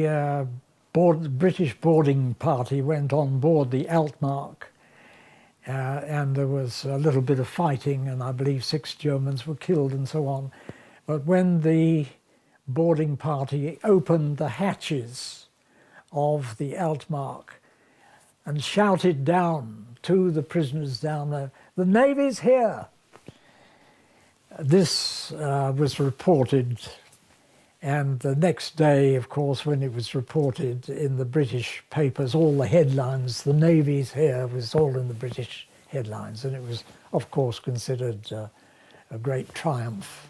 the British boarding party went on board the Altmark, and there was a little bit of fighting, and I believe 6 Germans were killed and so on. But when the boarding party opened the hatches of the Altmark and shouted down to the prisoners down there, "The Navy's here!" This was reported, and the next day, of course, when it was reported in the British papers, all the headlines, "The Navy's here," was all in the British headlines, and it was, of course, considered a great triumph.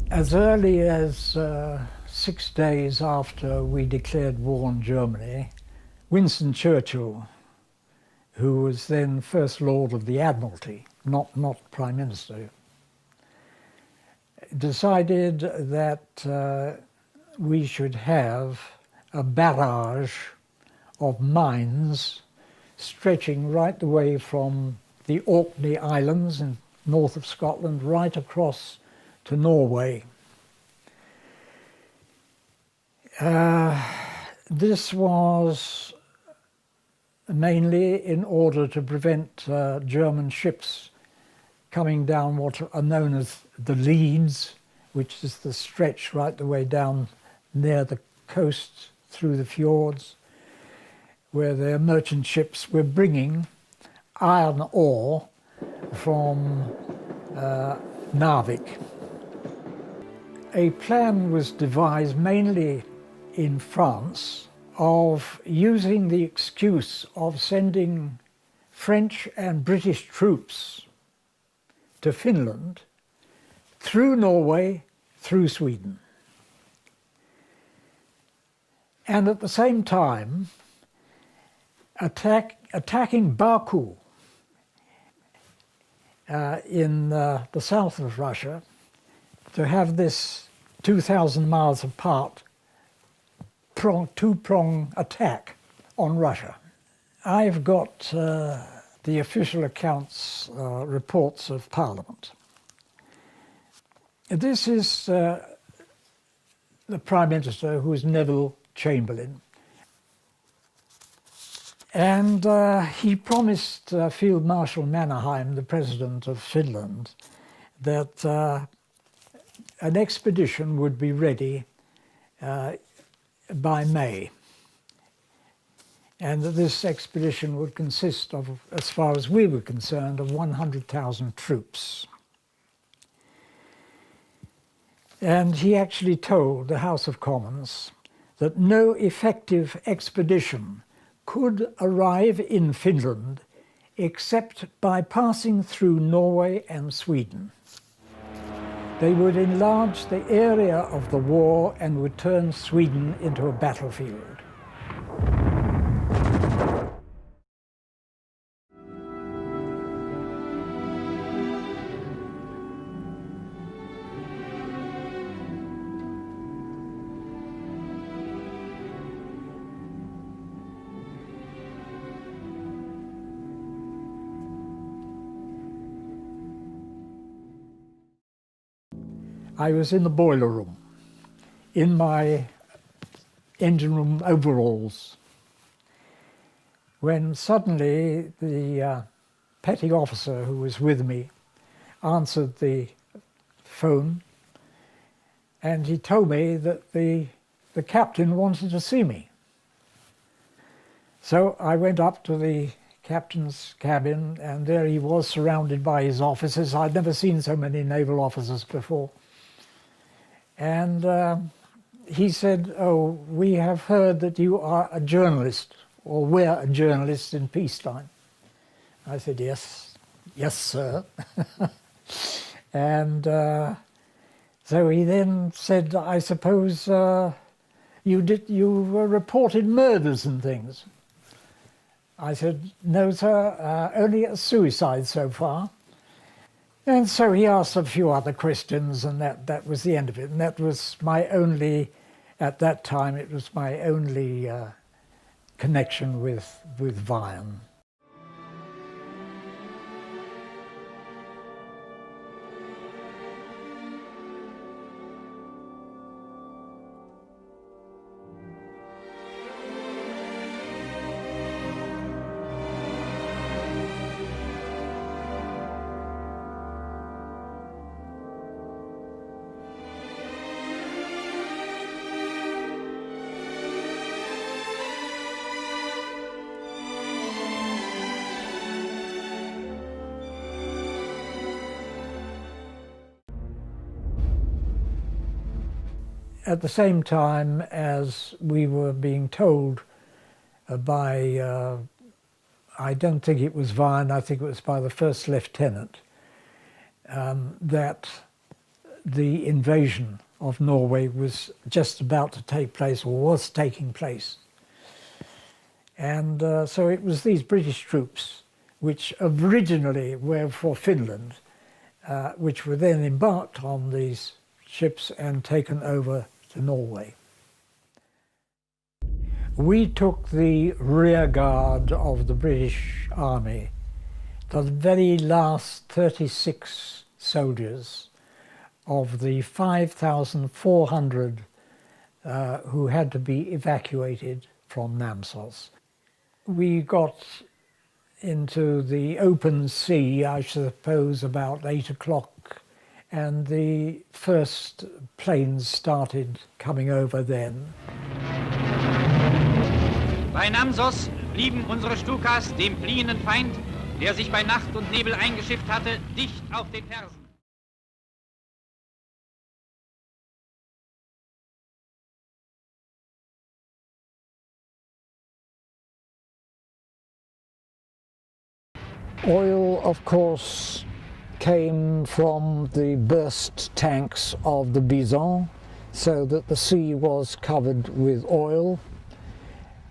As early as 6 days after we declared war on Germany, Winston Churchill, who was then First Lord of the Admiralty, not Prime Minister, decided that we should have a barrage of mines stretching right the way from the Orkney Islands in north of Scotland right across to Norway. This was mainly in order to prevent German ships coming down what are known as the leads, which is the stretch right the way down near the coast through the fjords, where their merchant ships were bringing iron ore from Narvik. A plan was devised mainly in France of using the excuse of sending French and British troops to Finland through Norway, through Sweden. And at the same time, attacking Baku in the south of Russia, to have this 2,000 miles apart two-prong attack on Russia. I've got the official accounts, reports of Parliament. This is the Prime Minister, who is Neville Chamberlain. And he promised Field Marshal Mannerheim, the President of Finland, that an expedition would be ready by May, and that this expedition would consist of, as far as we were concerned, of 100,000 troops. And he actually told the House of Commons that no effective expedition could arrive in Finland except by passing through Norway and Sweden. They would enlarge the area of the war and would turn Sweden into a battlefield. I was in the boiler room, in my engine room overalls, when suddenly the petty officer who was with me answered the phone, and he told me that the captain wanted to see me. So I went up to the captain's cabin, and there he was surrounded by his officers. I'd never seen so many naval officers before. And he said, "Oh, we have heard that you are a journalist, or were a journalist in peacetime." I said, "Yes, yes, sir." And so he then said, "I suppose you reported murders and things." I said, "No, sir, only a suicide so far." And so he asked a few other questions, and that was the end of it. And that was my only, at that time, it was my only connection with Vian. At the same time as we were being told by, I don't think it was Vian, I think it was by the first lieutenant, that the invasion of Norway was just about to take place, or was taking place. And so it was these British troops, which originally were for Finland, which were then embarked on these ships and taken over to Norway. We took the rear guard of the British Army, the very last 36 soldiers of the 5,400 who had to be evacuated from Namsos. We got into the open sea, I suppose, about 8 o'clock, and the first planes started coming over then. Bei Namsos blieben unsere Stukas dem fliehenden Feind, der sich bei Nacht und Nebel eingeschifft hatte, dicht auf den Fersen. Oil, of course, came from the burst tanks of the Bison, so that the sea was covered with oil,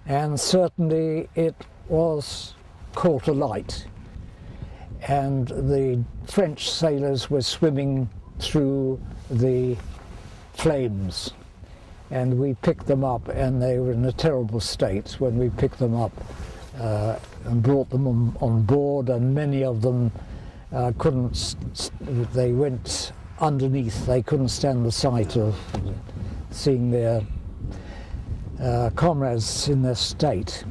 and certainly it was caught alight. And the French sailors were swimming through the flames, and we picked them up, and they were in a terrible state when we picked them up and brought them on board, and many of them they went underneath. They couldn't stand the sight of seeing their comrades in their state.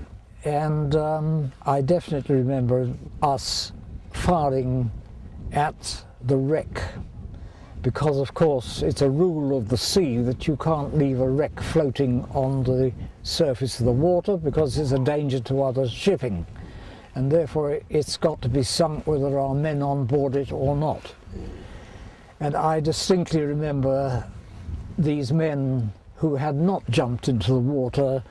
And I definitely remember us firing at the wreck, because of course it's a rule of the sea that you can't leave a wreck floating on the surface of the water, because it's a danger to other shipping, and therefore it's got to be sunk whether there are men on board it or not. And I distinctly remember these men who had not jumped into the water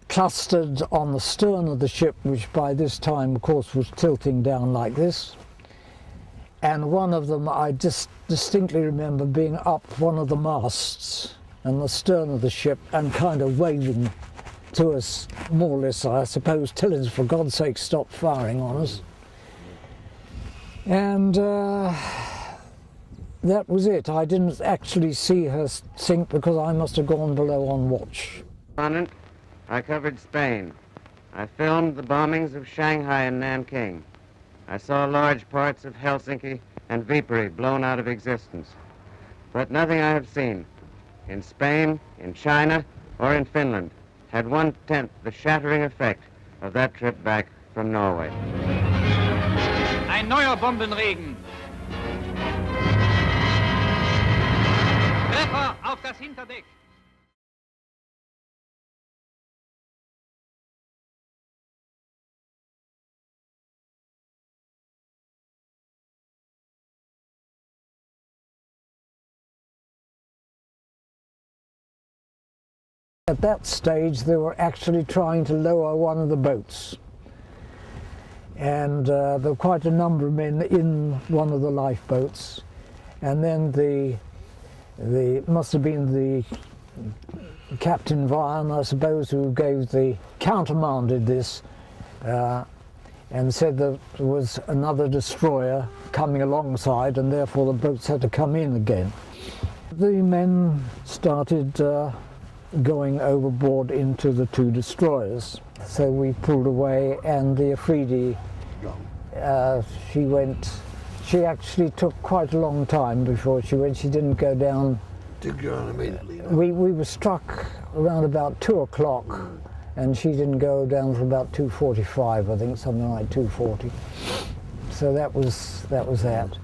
clustered on the stern of the ship, which by this time of course was tilting down like this. And one of them, I just distinctly remember being up one of the masts and the stern of the ship and kind of waving to us, more or less, I suppose, telling us, for God's sake, stop firing on us. And that was it. I didn't actually see her sink because I must have gone below on watch. I covered Spain. I filmed the bombings of Shanghai and Nanking. I saw large parts of Helsinki and Viipuri blown out of existence. But nothing I have seen in Spain, in China, or in Finland had 1/10 the shattering effect of that trip back from Norway. Ein neuer Bombenregen. Treffer auf das Hinterdeck. At that stage, they were actually trying to lower one of the boats. And there were quite a number of men in one of the lifeboats. And then the must have been the Captain Vian, I suppose, who countermanded this, and said that there was another destroyer coming alongside, and therefore the boats had to come in again. The men started going overboard into the two destroyers. So we pulled away, and the Afridi, she actually took quite a long time before she went. She didn't go down. Didn't go down immediately. No. We were struck around about 2 o'clock, and she didn't go down for about 2:45, I think, something like 2:40. So that was that.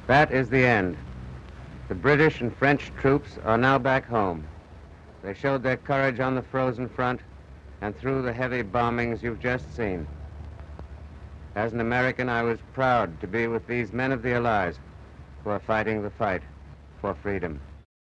That is the end. The British and French troops are now back home. They showed their courage on the frozen front and through the heavy bombings you've just seen. As an American, I was proud to be with these men of the Allies who are fighting the fight for freedom.